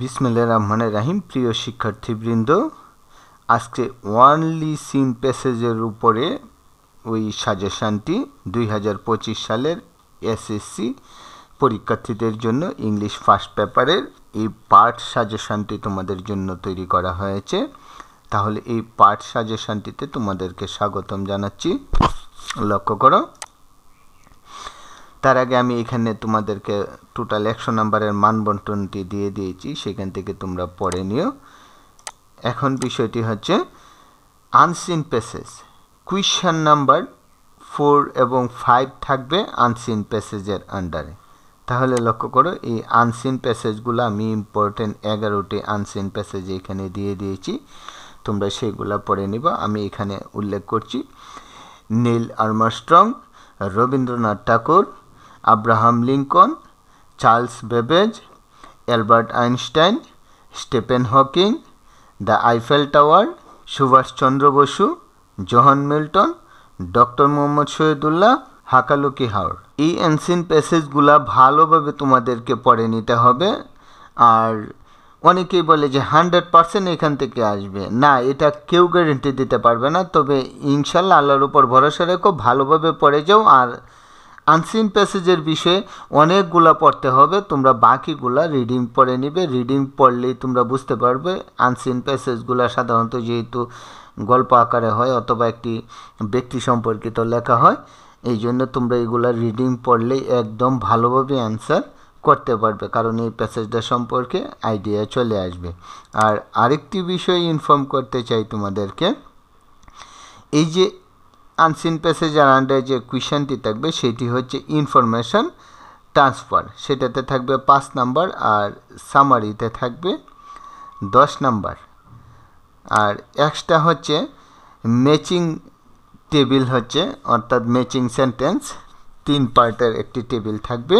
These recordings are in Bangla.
বিসমিল্লাহির রহমানির রহিম। প্রিয় শিক্ষার্থীবৃন্দ, আজকে ওয়ানলি সিন প্যাসেজের উপরে ওই সাজেশানটি 2025 সালের এসএসসি পরীক্ষার্থীদের জন্য ইংলিশ ফার্স্ট পেপারের এই পার্ট সাজেশানটি তোমাদের জন্য তৈরি করা হয়েছে। তাহলে এই পার্ট সাজেশানটিতে তোমাদেরকে স্বাগতম জানাচ্ছি। লক্ষ্য করো, তার আগে আমি এখানে তোমাদেরকে টোটাল 100 নম্বরের মানবন্টনটি দিয়ে দিয়েছি, সেখান থেকে তোমরা পড়ে নিও। এখন বিষয়টি হচ্ছে আনসিন প্যাসেজ। কুয়েশ্চন নাম্বার 4 এবং 5 থাকবে আনসিন প্যাসেজের আন্ডারে। তাহলে লক্ষ্য করো, এই আনসিন প্যাসেজগুলো আমি ইম্পর্টেন্ট 11টি আনসিন প্যাসেজ এখানে দিয়ে দিয়েছি, তোমরা সেগুলো পড়ে নিবা। আমি এখানে উল্লেখ করছি Neil Armstrong, Rabindranath Tagore, Abraham Lincoln, Charles Babbage, Albert Einstein, Stephen Hawking, the Eiffel Tower, Subhash Chandra Bose, John Milton, doctor Mohammad Shahidullah, Hakaluki Haor. এই অ্যানসিন প্যাসেজগুলা ভালোভাবে তোমাদেরকে পড়ে নিতে হবে। আর অনেকেই বলে যে 100% এখান থেকে আসবে, না, এটা কেউ গ্যারেন্টি দিতে পারবে না। তবে ইনশাল্লাহ আল্লাহর উপর ভরসা রেখো, ভালোভাবে পড়ে যাও। আর আনসিন প্যাসেজের বিষয়ে অনেকগুলা পড়তে হবে, তোমরা বাকিগুলা রিডিং পড়ে নিবে। রিডিং পড়লেই তোমরা বুঝতে পারবে। আনসিন প্যাসেজগুলা সাধারণত যেহেতু গল্প আকারে হয় অথবা একটি ব্যক্তি সম্পর্কিত লেখা হয়, এই জন্য তোমরা এগুলা রিডিং পড়লেই একদম ভালোভাবে অ্যান্সার করতে পারবে, কারণ এই প্যাসেজটা সম্পর্কে আইডিয়া চলে আসবে। আর আরেকটি বিষয় ইনফর্ম করতে চাই তোমাদেরকে, এই যে আনসিন প্যাসেজের আন্ডারে যে কুয়েশনটি থাকবে সেটি হচ্ছে ইনফরমেশন ট্রান্সফার, সেটাতে থাকবে 5 নাম্বার, আর সামারিতে থাকবে 10 নাম্বার। আর এক্সট্রা হচ্ছে ম্যাচিং টেবিল হচ্ছে, অর্থাৎ ম্যাচিং সেন্টেন্স 3 পার্টের একটি টেবিল থাকবে,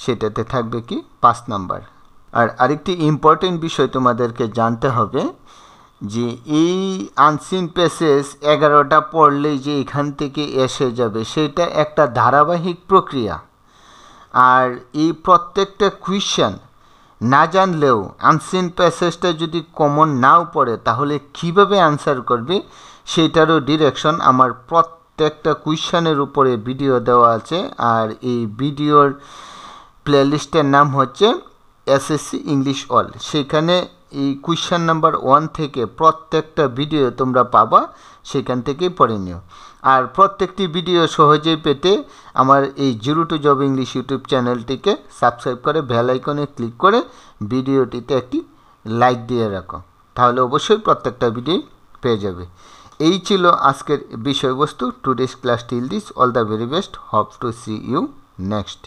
সেটাতে থাকবে কি 5 নাম্বার। আর আরেকটি ইম্পর্টেন্ট বিষয় তোমাদেরকে জানতে হবে যে এই আনসিন প্যাসেজ 11টা পড়লেই যে এখান থেকে এসে যাবে সেটা একটা ধারাবাহিক প্রক্রিয়া। আর এই প্রত্যেকটা কুয়েশ্চন না জানলেও আনসিন প্যাসেজটা যদি কমন নাও পড়ে তাহলে কিভাবে আনসার করবে সেটারও ডিরেকশন আমার প্রত্যেকটা কুয়েশ্চনের উপরে ভিডিও দেওয়া আছে। আর এই ভিডিওর প্লেলিস্টের নাম হচ্ছে এসএসসি ইংলিশ অল। সেখানে এই কুয়েশ্চন নাম্বার 1 থেকে প্রত্যেকটা ভিডিও তোমরা পাবা, সেখান থেকেই পড়ে নিও। আর প্রত্যেকটি ভিডিও সহজেই পেতে আমার এই zero to job English YouTube চ্যানেলটিকে সাবস্ক্রাইব করে বেল আইকনে ক্লিক করে ভিডিওটিতে একটি লাইক দিয়ে রাখো, তাহলে অবশ্যই প্রত্যেকটা ভিডিও পেয়ে যাবে। এই ছিল আজকের বিষয়বস্তু। Today's class till this, all the very best, hope to see you next.